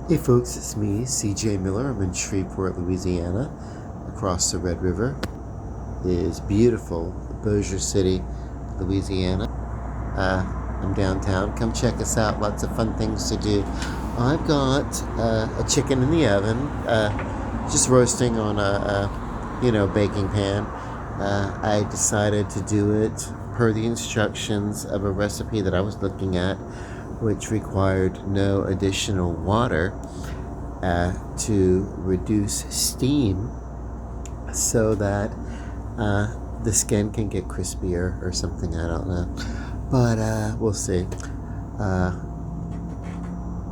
Hey folks, it's me, CJ Miller. I'm in Shreveport, Louisiana, across the Red River. It is beautiful, Bossier City, Louisiana. I'm downtown. Come check us out. Lots of fun things to do. I've got a chicken in the oven, just roasting on a baking pan. I decided to do it per the instructions of a recipe that I was looking at, which required no additional water to reduce steam so that the skin can get crispier or something. I don't know. But we'll see.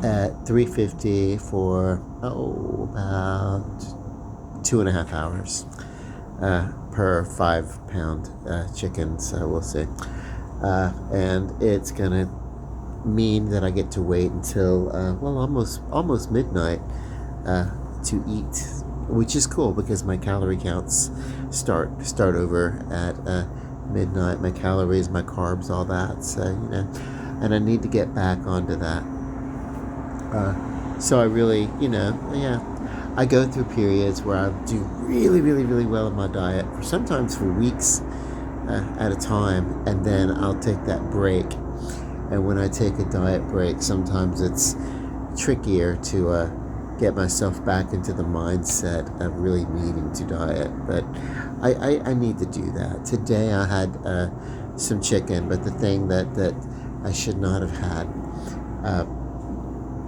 At 350 for about 2.5 hours per 5 pound chicken. So we'll see. And it's gonna mean that I get to wait until almost midnight to eat, which is cool because my calorie counts start over at midnight. My calories, my carbs, all that. So and I need to get back onto that. So I really, I go through periods where I do really, really, really well in my diet, for sometimes for weeks at a time, and then I'll take that break. And when I take a diet break, sometimes it's trickier to get myself back into the mindset of really needing to diet. But I need to do that. Today I had some chicken, but the thing that I should not have had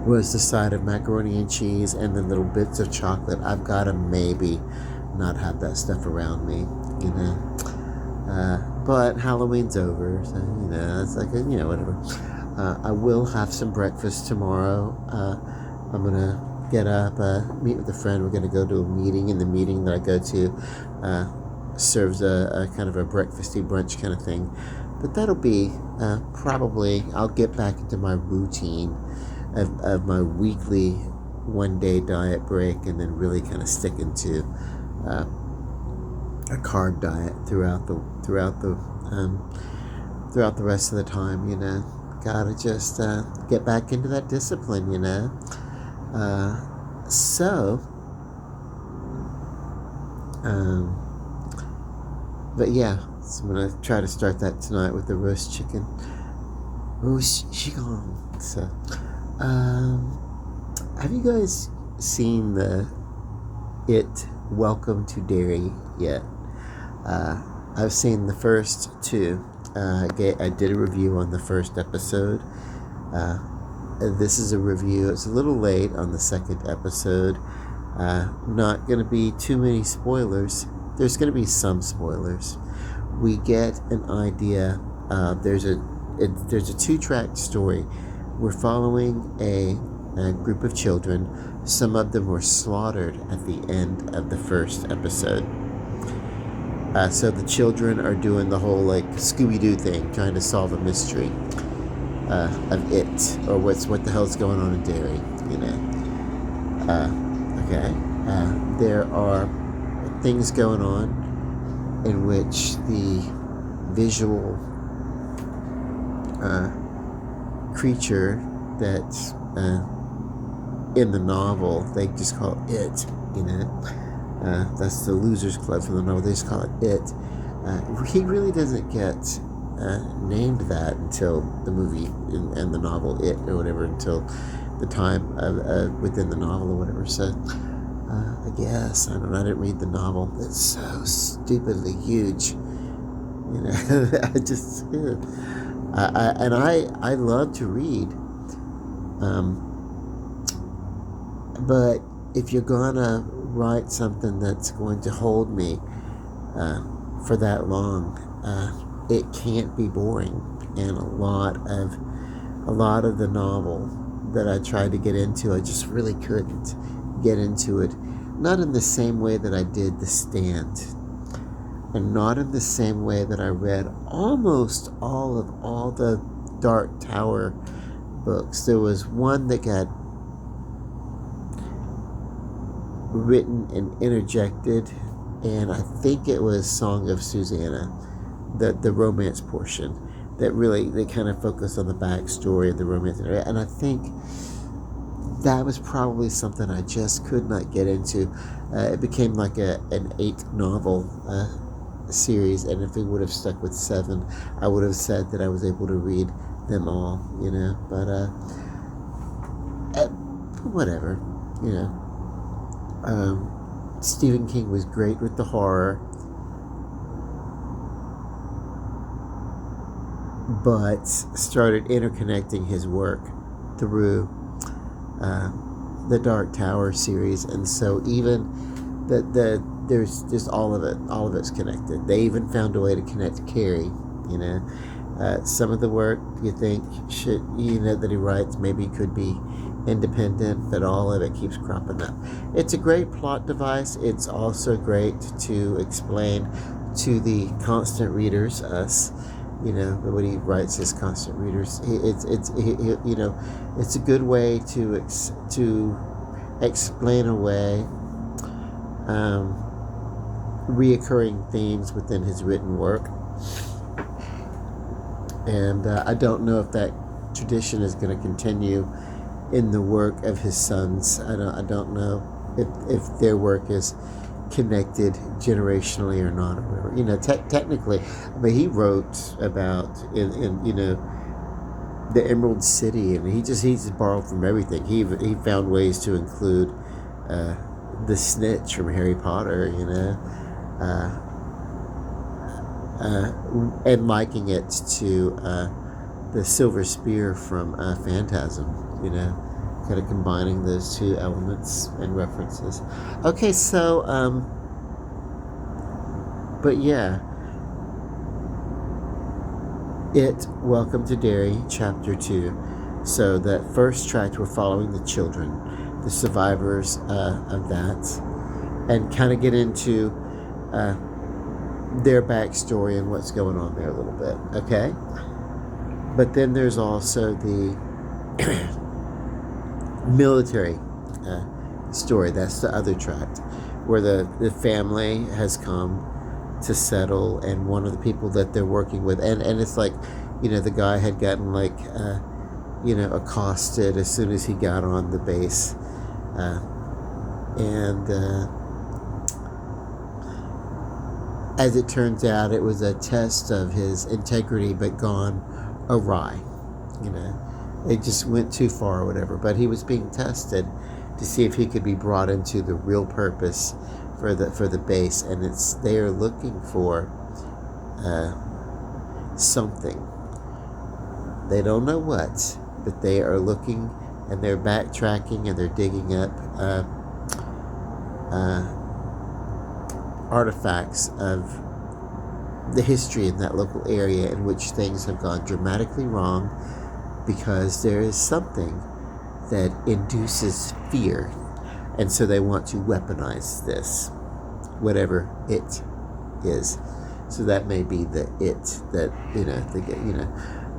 was the side of macaroni and cheese and the little bits of chocolate. I've got to maybe not have that stuff around me, but Halloween's over, so it's like whatever. I will have some breakfast tomorrow. I'm gonna get up, meet with a friend. We're gonna go to a meeting, and the meeting that I go to serves a kind of a breakfasty brunch kind of thing. But that'll be probably. I'll get back into my routine of my weekly 1 day diet break, and then really kind of stick into a carb diet throughout the rest of the time. Gotta just get back into that discipline. But yeah, so I'm gonna try to start that tonight with the roast chicken. So, have you guys seen the Welcome to Derry yet? I've seen the first two. I did a review on the first episode. This is a review. It's a little late on the second episode. Not going to be too many spoilers. There's going to be some spoilers. We get an idea. There's a 2-track story. We're following a group of children. Some of them were slaughtered at the end of the first episode. So the children are doing the whole Scooby-Doo thing, trying to solve a mystery of it, or what the hell's going on in Derry, Okay. There are things going on in which the visual creature that's in the novel, they just call it, that's the Losers Club from the novel. They just call it It. He really doesn't get named that until the movie and the novel It, or whatever, until the time within the novel or whatever. So I guess I didn't read the novel. It's so stupidly huge. I just I love to read. But if you're gonna write something that's going to hold me for that long, it can't be boring. And a lot of the novel that I tried to get into, I just really couldn't get into it. Not in the same way that I did The Stand, and not in the same way that I read almost all the Dark Tower books. There was one that got written and interjected, and I think it was Song of Susanna, the romance portion, that really they kind of focus on the backstory of the romance, and I think that was probably something I just could not get into. It became like an 8 novel series, and if it would have stuck with 7, I would have said that I was able to read them all, but whatever, you know. Stephen King was great with the horror, but started interconnecting his work through the Dark Tower series, and so even there's just all of it's connected. They even found a way to connect Carrie. Some of the work you think that he writes maybe could be independent, but all of it keeps cropping up. It's a great plot device. It's also great to explain to the constant readers, us, when he writes his constant readers. It's a good way to explain away reoccurring themes within his written work. And I don't know if that tradition is going to continue in the work of his sons. I don't know if their work is connected generationally or not, or whatever. Technically, he wrote about in the Emerald City, and he just borrowed from everything. He found ways to include the snitch from Harry Potter, and liking it to the silver spear from Phantasm, kind of combining those two elements and references. Okay, so, but yeah, Welcome to Derry, Chapter 2. So that first tract, we're following the children, the survivors of that, and kind of get into their backstory and what's going on there a little bit, okay? But then there's also the military story. That's the other tract, where the family has come to settle, and one of the people that they're working with, and it's like, the guy had gotten accosted as soon as he got on the base, and as it turns out, it was a test of his integrity, but gone awry. It just went too far or whatever. But he was being tested to see if he could be brought into the real purpose for the base, and they are looking for something. They don't know what, but they are looking, and they're backtracking, and they're digging up artifacts of the history in that local area in which things have gone dramatically wrong, because there is something that induces fear, and so they want to weaponize this, whatever it is. So that may be the it that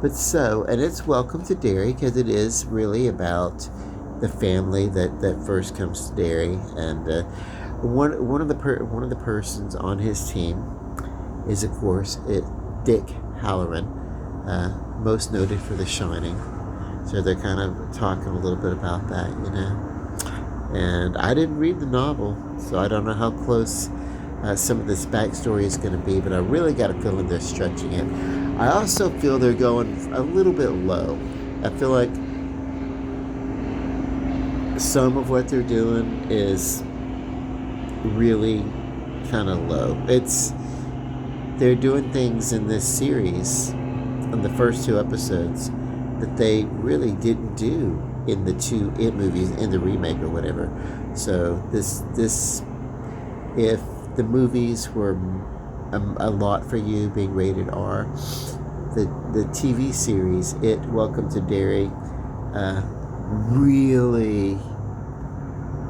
but so, and it's Welcome to Derry, because it is really about the family that first comes to Derry, and one of the persons on his team is, of course, Dick Halloran, most noted for The Shining. So they're kind of talking a little bit about that, And I didn't read the novel, so I don't know how close some of this backstory is going to be, but I really got a feeling they're stretching it. I also feel they're going a little bit low. I feel like some of what they're doing is really kind of low. They're doing things in this series, in the first 2 episodes, that they really didn't do in the 2 It movies, in the remake or whatever. So this if the movies were a lot for you, being rated R, the TV series, Welcome to Derry, really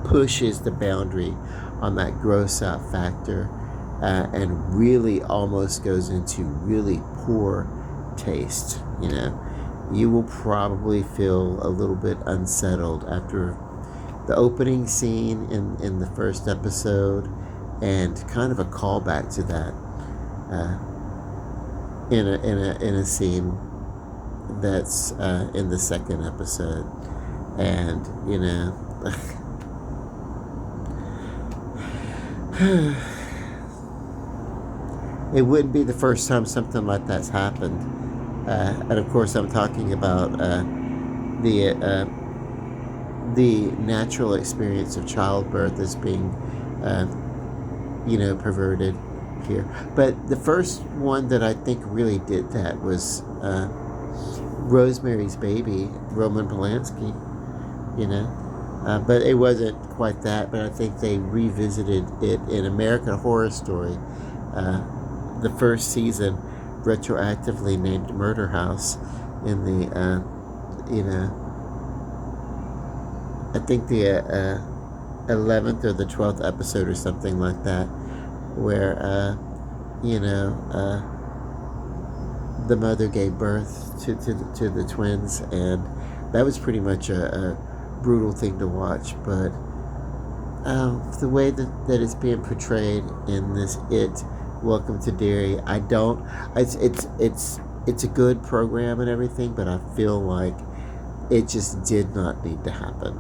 pushes the boundary on that gross out factor, and really almost goes into really poor taste. You will probably feel a little bit unsettled after the opening scene in the first episode, and kind of a callback to that in a scene that's in the second episode. And, you know, it wouldn't be the first time something like that's happened. And of course, I'm talking about the natural experience of childbirth as being, uh, perverted here. But the first one that I think really did that was Rosemary's Baby, Roman Polanski. But it wasn't quite that. But I think they revisited it in American Horror Story. The first season, retroactively named Murder House, in the I think the 11th or the 12th episode or something like that, where the mother gave birth to the twins, and that was pretty much a brutal thing to watch. But the way that it's being portrayed in this Welcome to Derry, I don't. It's a good program and everything, but I feel like it just did not need to happen.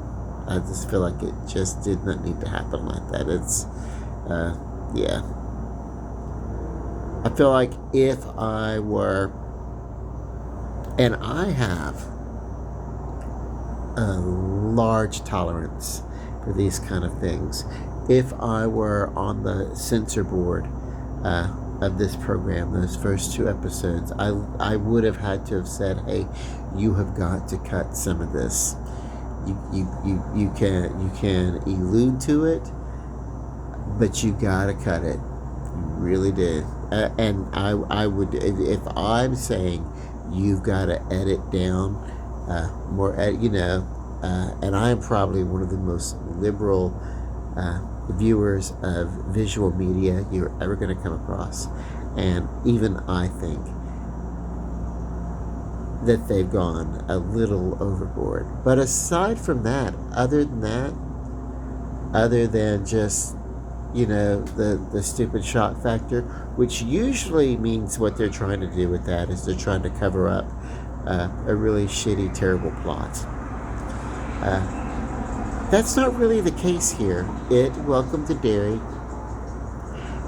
I just feel like it just did not need to happen like that. It's, yeah. I feel like if I were, and I have a large tolerance for these kind of things, if I were on the censor board of this program, those first 2 episodes, I would have had to have said, hey, you have got to cut some of this. You can allude to it, but you gotta cut it. You really did. And I would, if I'm saying you've got to edit down more, and I am probably one of the most liberal viewers of visual media you're ever going to come across, and even I think that they've gone a little overboard. But aside from that, other than just the stupid shock factor, which usually means what they're trying to do with that is they're trying to cover up a really shitty, terrible plot. That's not really the case here. Welcome to Derry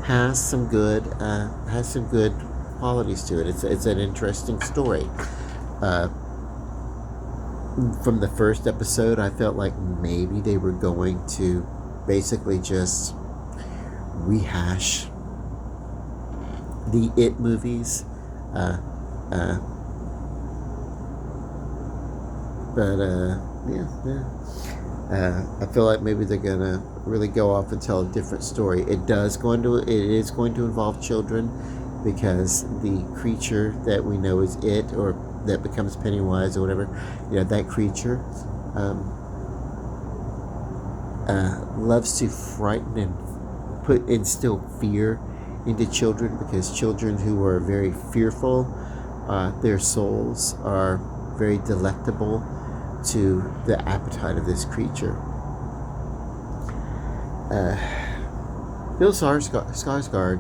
has some good qualities to it. It's an interesting story. From the first episode, I felt like maybe they were going to basically just rehash the It movies, but I feel like maybe they're gonna really go off and tell a different story. It is going to involve children, because the creature that we know is It, or that becomes Pennywise or whatever, that creature loves to frighten and instill fear into children, because children who are very fearful, their souls are very delectable to the appetite of this creature. Bill Skarsgård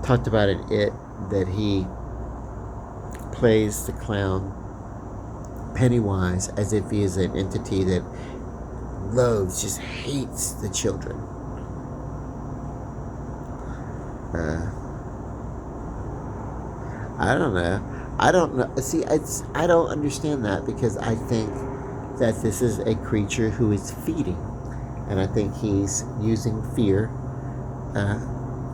talked about It that he plays the clown Pennywise as if he is an entity that loathes, just hates the children. I don't know. See, I don't understand that, because I think that this is a creature who is feeding, and I think he's using fear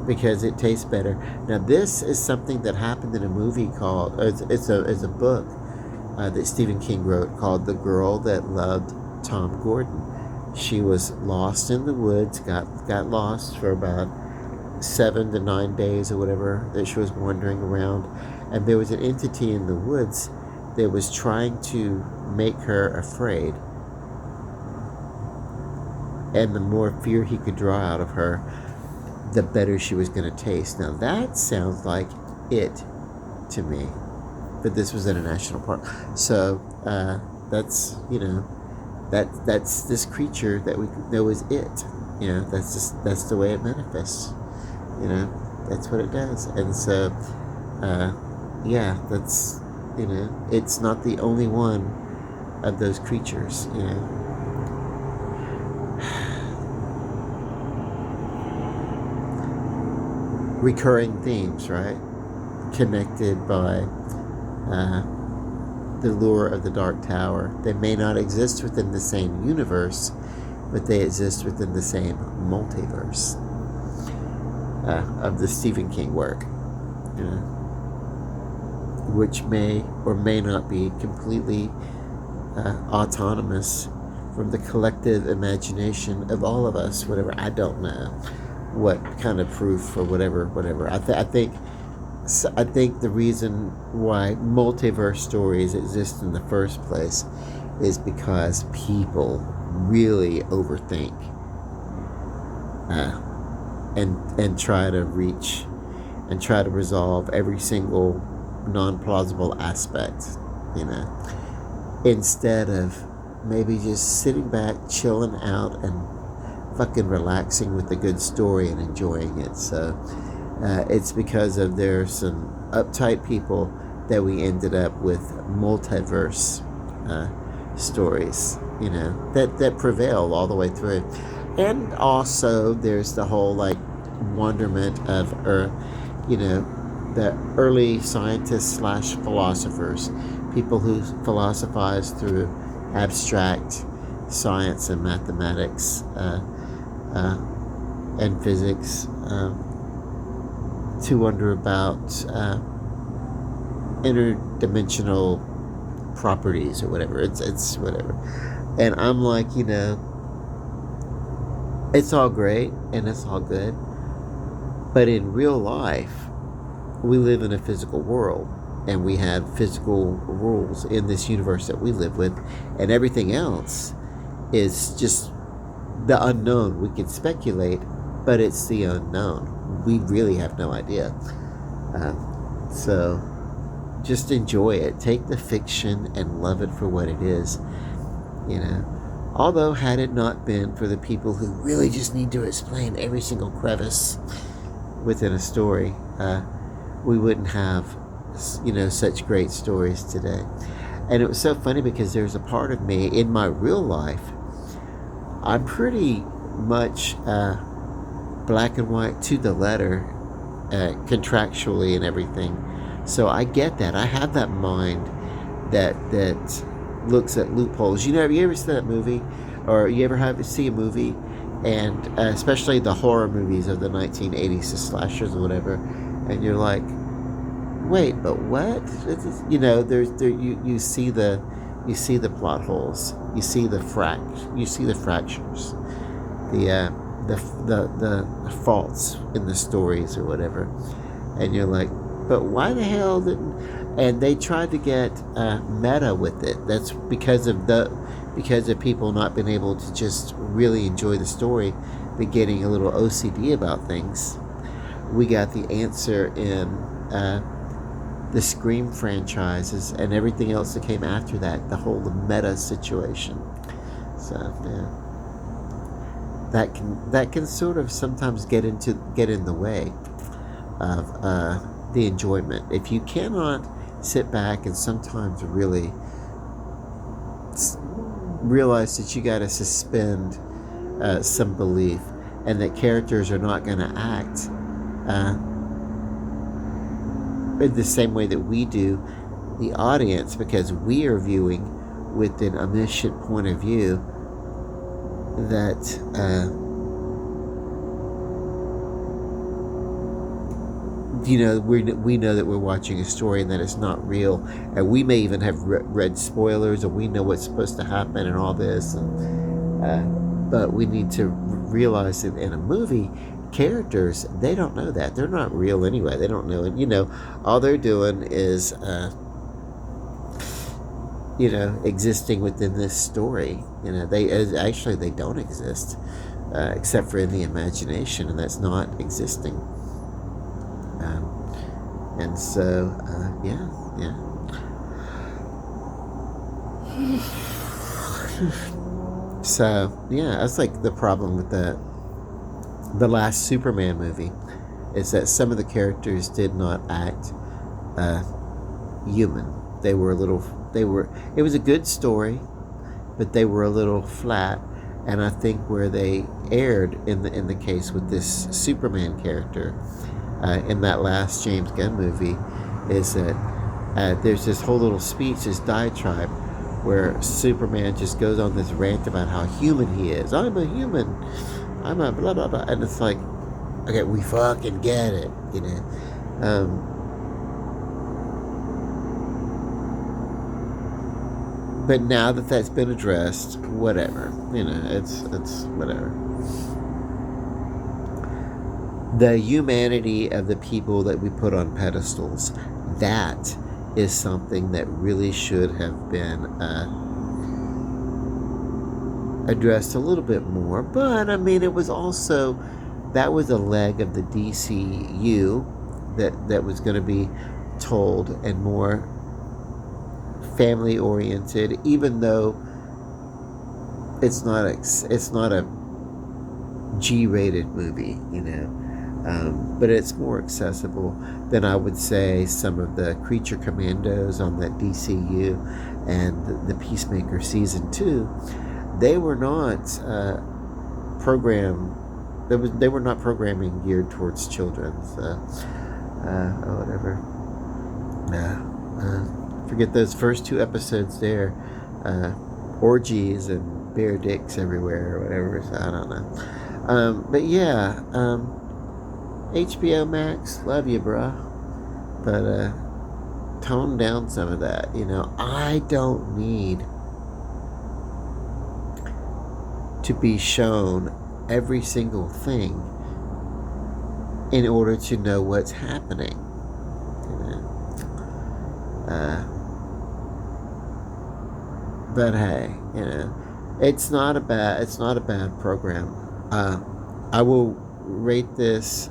because it tastes better. Now, this is something that happened in a movie called, it's a book that Stephen King wrote, called The Girl That Loved Tom Gordon. She was lost in the woods, got lost for about 7 to 9 days or whatever, that she was wandering around, and there was an entity in the woods that was trying to make her afraid, and the more fear he could draw out of her, the better she was going to taste. Now that sounds like It to me, but this was in a national park, so that's that's this creature that we know is It. That's the way it manifests. That's what it does. And so that's You know, it's not the only one of those creatures. You know, recurring themes, right? Connected by the lure of the Dark Tower. They may not exist within the same universe, but they exist within the same multiverse of the Stephen King work, you know, which may or may not be completely autonomous from the collective imagination of all of us. Whatever, I don't know what kind of proof or whatever. I think the reason why multiverse stories exist in the first place is because people really overthink and try to reach and try to resolve every single non-plausible aspect, you know, instead of maybe just sitting back, chilling out, and fucking relaxing with a good story and enjoying it. So it's because of there's some uptight people that we ended up with multiverse stories, you know, that prevail all the way through. And also there's the whole like wonderment of you know, the early scientists / philosophers, people who philosophize through abstract science and mathematics and physics, to wonder about interdimensional properties or whatever. It's whatever. And I'm like, you know, it's all great and it's all good, but in real life we live in a physical world and we have physical rules in this universe that we live with, and everything else is just the unknown. We can speculate, but it's the unknown. We really have no idea. So just enjoy it. Take the fiction and love it for what it is, you know. Although, had it not been for the people who really just need to explain every single crevice within a story, we wouldn't have, you know, such great stories today. And it was so funny because there's a part of me in my real life, I'm pretty much black and white to the letter, contractually and everything. So I get that. I have that mind that looks at loopholes. You know, have you ever seen that movie, or you ever see a movie, and especially the horror movies of the 1980s, the slashers or whatever, and you're like, wait, but what? You know, you see the plot holes, you see the fractures, the faults in the stories or whatever, and you're like, but why the hell didn't? And they tried to get meta with it. That's because of people not being able to just really enjoy the story, but getting a little OCD about things. We got the answer in the Scream franchises and everything else that came after that, the whole meta situation. So yeah, that can sort of sometimes get in the way of the enjoyment. If you cannot sit back and sometimes really realize that you got to suspend some belief, and that characters are not going to act in the same way that we do, the audience, because we are viewing with an omniscient point of view, that you know, we know that we're watching a story and that it's not real, and we may even have read spoilers, or we know what's supposed to happen and all this, and, but we need to realize that in a movie, characters, they don't know that. They're not real anyway. They don't know it. You know, all they're doing is you know, existing within this story. You know, they don't exist, except for in the imagination, and that's not existing. And so, yeah. So, yeah, that's like the problem with the last Superman movie, is that some of the characters did not act human. they were a little, it was a good story, but they were a little flat. And I think where they erred in the case with this Superman character in that last James Gunn movie is that there's this whole little speech, this diatribe, where Superman just goes on this rant about how human he is. I'm a human. I'm a blah blah blah, and it's like, okay, we fucking get it, you know. But now that that's been addressed, whatever, you know, it's whatever. The humanity of the people that we put on pedestals, that is something that really should have been addressed a little bit more. But I mean, it was also, that was a leg of the DCU that was going to be told and more family oriented, even though it's not a G-rated movie, you know. But it's more accessible than, I would say, some of the Creature Commandos on that DCU and the Peacemaker season 2. They were not they were not programming geared towards children. Whatever. Forget those first 2 episodes there. Orgies and bare dicks everywhere or whatever. So I don't know. But yeah. HBO Max, love you, bruh. But tone down some of that. You know, I don't need to be shown every single thing in order to know what's happening. You know? But hey, you know, it's not a bad program. I will rate this.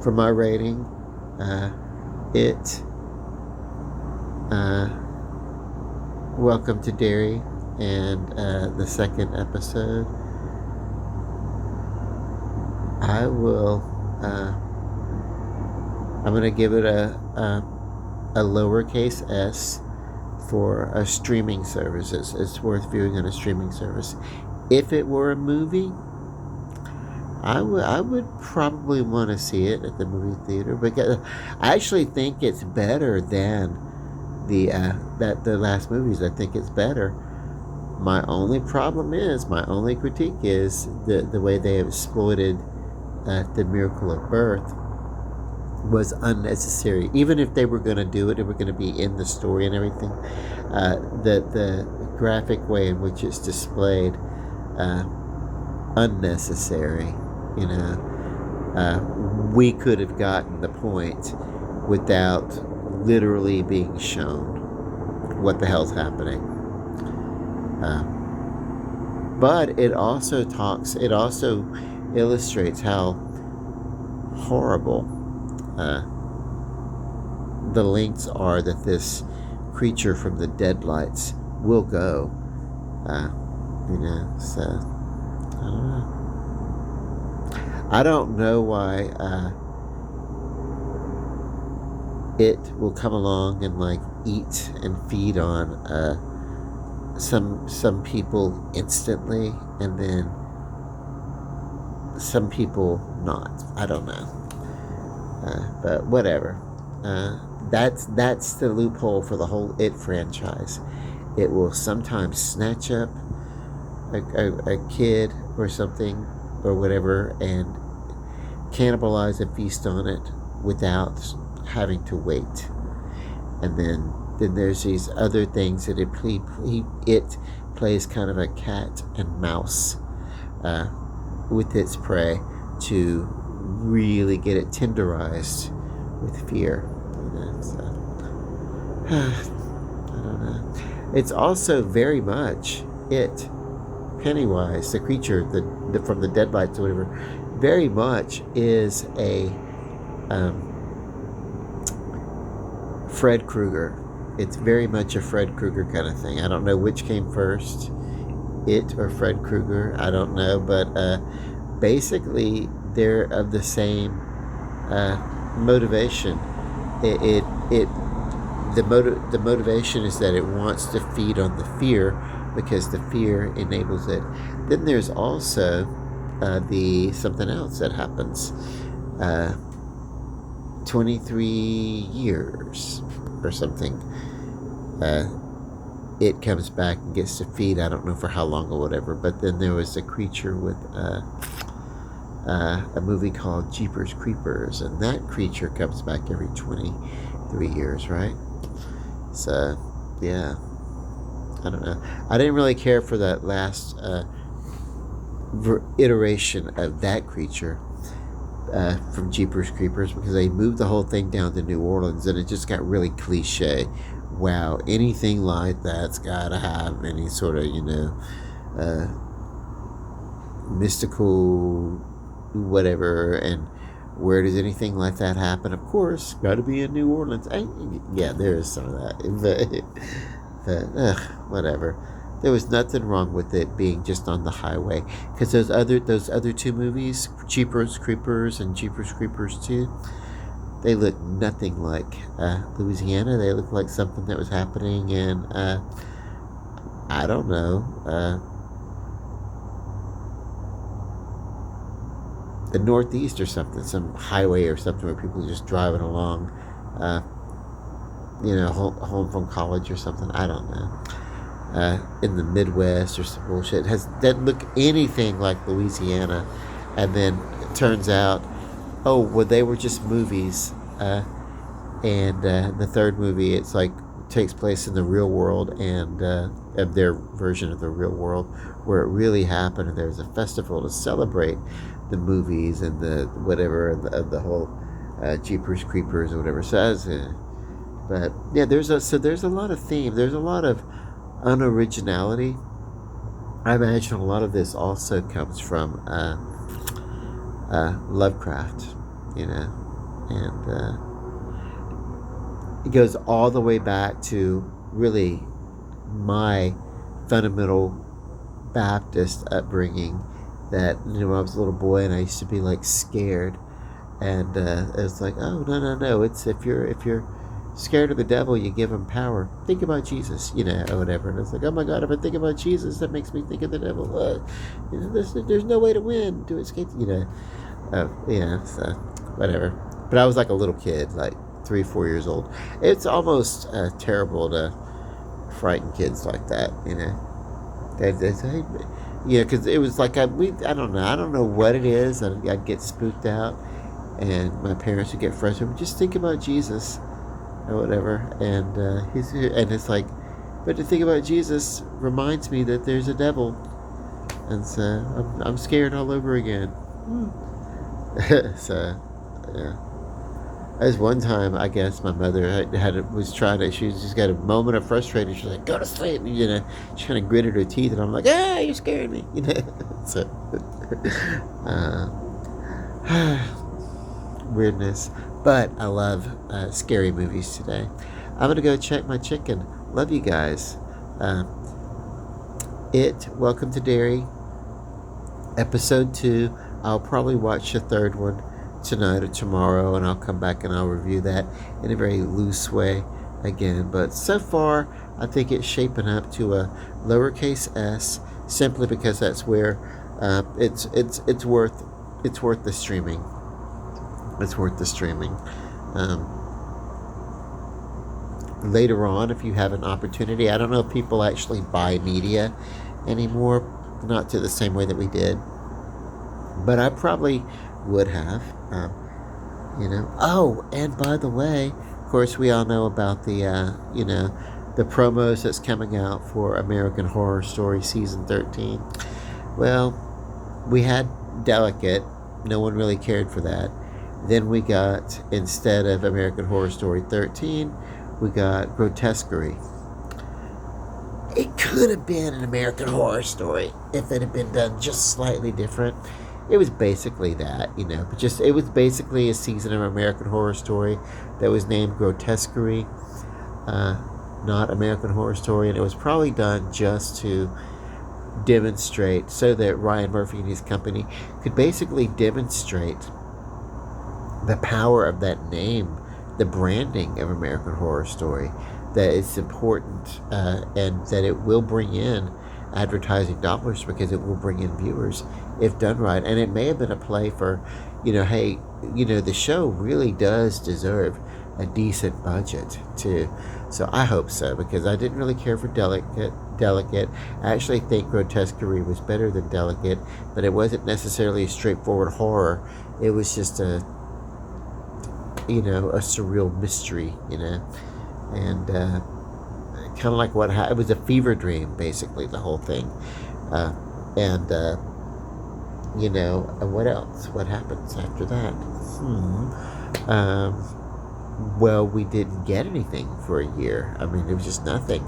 For my rating, Welcome to Derry, and the second episode, I'm going to give it a lowercase s for a streaming service. It's worth viewing on a streaming service. If it were a movie, I would probably want to see it at the movie theater, because I actually think it's better than the last movies. I think it's better. My only critique is the way they have exploited the miracle of birth was unnecessary. Even if they were going to do it, they were going to be in the story and everything. The graphic way in which it's displayed, unnecessary. You know, we could have gotten the point without literally being shown what the hell's happening. But it also illustrates how horrible the lengths are that this creature from the deadlights will go. You know, so I don't know. I don't know why it will come along and like eat and feed on some people instantly, and then some people not. I don't know. But whatever. That's the loophole for the whole It franchise. It will sometimes snatch up a kid or something or whatever and cannibalize and feast on it without having to wait. And then there's these other things that it plays kind of a cat and mouse with its prey to really get it tenderized with fear. You know, so, I don't know. It's also very much it. Pennywise, the creature from the deadlights or whatever, very much is a Fred Krueger. It's very much a Fred Krueger kind of thing. I don't know which came first, it or Fred Krueger. I don't know, but basically they're of the same motivation. it the motivation is that it wants to feed on the fear because the fear enables it. Then there's also the something else that happens. 23 years or something. It comes back and gets to feed. I don't know for how long or whatever. But then there was a creature with a movie called Jeepers Creepers, and that creature comes back every 23 years, right? So, yeah, I don't know. I didn't really care for that last iteration of that creature from Jeepers Creepers because they moved the whole thing down to New Orleans and it just got really cliche. Wow, anything like that's got to have any sort of, mystical whatever. And where does anything like that happen? Of course, got to be in New Orleans. Yeah, there is some of that. But whatever. There was nothing wrong with it being just on the highway because those other two movies, Jeepers Creepers and Jeepers Creepers 2, they look nothing like Louisiana. They look like something that was happening in I don't know, the Northeast or something, some highway or something where people are just driving along, home from college or something. I don't know. In the Midwest or some bullshit. Doesn't look anything like Louisiana. And then it turns out, oh, well, they were just movies. And the third movie, it's like takes place in the real world and of their version of the real world where it really happened. And there's a festival to celebrate the movies and the whatever of the whole Jeepers Creepers or whatever. So, but yeah, there's a lot of theme. There's a lot of unoriginality. I imagine a lot of this also comes from Lovecraft, and it goes all the way back to really my fundamental Baptist upbringing. That when I was a little boy and I used to be like scared, and it's like, oh no, it's if you're scared of the devil, you give him power. Think about Jesus, or whatever. And it's like, oh my God, if I think about Jesus, that makes me think of the devil. There's no way to win, to escape, so whatever. But I was like a little kid, like 3-4 years old. It's almost terrible to frighten kids like that, because it was like I don't know what it is. I'd get spooked out, and my parents would get frustrated. Just think about Jesus. Or whatever, and it's like, but to think about Jesus reminds me that there's a devil, and so I'm scared all over again. So, yeah. As one time, I guess my mother she just got a moment of frustration. She's like, "Go to sleep," She kind of gritted her teeth, and I'm like, "Ah, you're scaring me," So, weirdness. But I love scary movies today. I'm going to go check my chicken. Love you guys. Welcome to Derry, episode 2. I'll probably watch the third one tonight or tomorrow, and I'll come back and I'll review that in a very loose way again. But so far, I think it's shaping up to a lowercase s, simply because that's where it's worth the streaming. It's worth the streaming. Later on, if you have an opportunity, I don't know if people actually buy media anymore, not to the same way that we did, but I probably would have. Oh, and by the way, of course, we all know about the the promos that's coming out for American Horror Story season 13. Well, we had Delicate. No one really cared for that. Then we got, instead of American Horror Story 13, we got Grotesquerie. It could have been an American Horror Story if it had been done just slightly different. It was basically that, but it was basically a season of American Horror Story that was named Grotesquerie, not American Horror Story, and it was probably done just to demonstrate, so that Ryan Murphy and his company could basically demonstrate the power of that name the branding of American Horror Story, that it's important, and that it will bring in advertising dollars because it will bring in viewers if done right. And it may have been a play for, hey, the show really does deserve a decent budget too. So I hope so, because I didn't really care for Delicate. I actually think Grotesquerie was better than Delicate, but it wasn't necessarily a straightforward horror. It was just a surreal mystery, and kind of like it was a fever dream, basically, the whole thing. And what else? What happens after that? Well, we didn't get anything for a year. I mean, it was just nothing.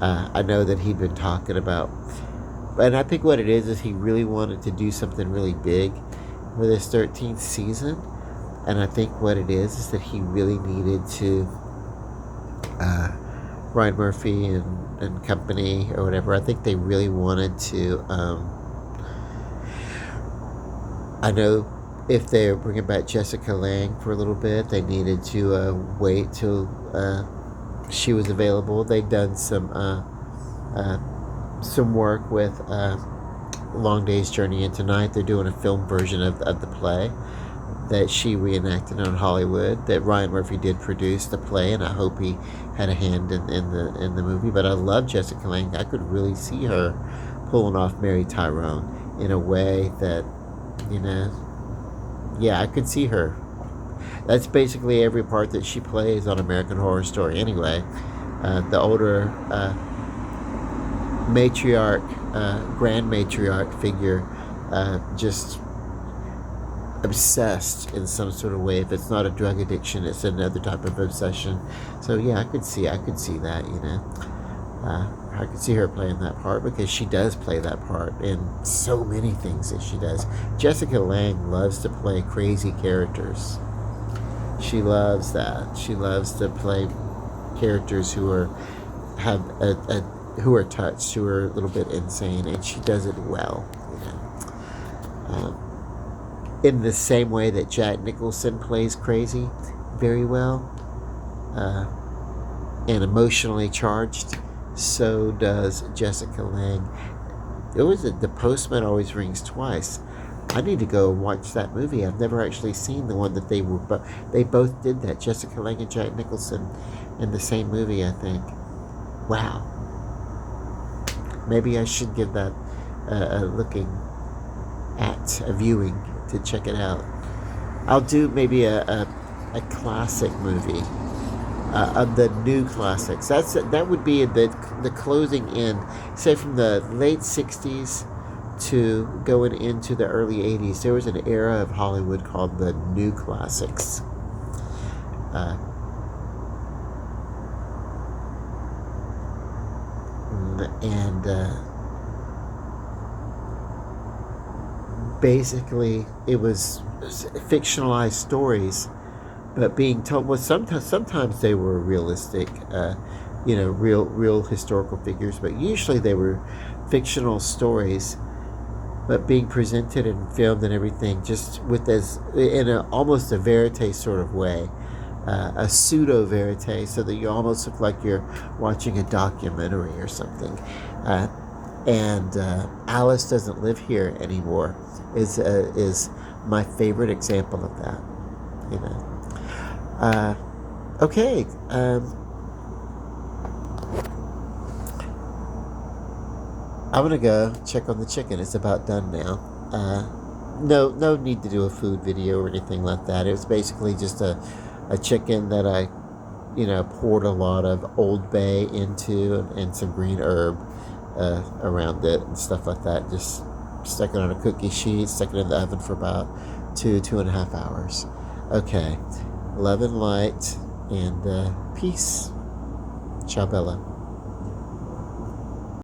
I know that he'd been talking about, and I think what it is he really wanted to do something really big with his 13th season. And I think what it is that he really needed to, Ryan Murphy and company or whatever, I think they really wanted to, I know if they're bringing back Jessica Lange for a little bit, they needed to wait till she was available. They'd done some work with Long Day's Journey Into Night. They're doing a film version of the play that she reenacted on Hollywood, that Ryan Murphy did produce the play, and I hope he had a hand in the movie. But I love Jessica Lange. I could really see her pulling off Mary Tyrone in a way that, I could see her. That's basically every part that she plays on American Horror Story anyway. The older grand matriarch figure, just obsessed in some sort of way. If it's not a drug addiction, it's another type of obsession. So yeah, I could see that, I could see her playing that part, because she does play that part in so many things that she does. Jessica Lange loves to play crazy characters. She loves that. She loves to play characters who are touched, who are a little bit insane, and she does it well, in the same way that Jack Nicholson plays crazy very well, and emotionally charged, so does Jessica Lange. The Postman Always Rings Twice. I need to go watch that movie. I've never actually seen the one that they both did that, Jessica Lange and Jack Nicholson, in the same movie, I think. Wow. Maybe I should give that a viewing to check it out. I'll do maybe a classic movie, of the new classics. That would be the closing in, say, from the late 60s to going into the early 80s. There was an era of Hollywood called the new classics. And basically it was fictionalized stories, but being told, well, sometimes they were realistic, real historical figures, but usually they were fictional stories, but being presented and filmed and everything just in almost a verite sort of way, a pseudo verite, so that you almost look like you're watching a documentary or something. And Alice Doesn't Live Here Anymore is my favorite example of that. Okay. I'm gonna go check on the chicken. It's about done now. No need to do a food video or anything like that. It was basically just a chicken that I, poured a lot of Old Bay into, and some green herb around it and stuff like that. Just stuck it on a cookie sheet, stuck it in the oven for about 2.5 hours. Okay. Love and light and peace. Ciao, Bella.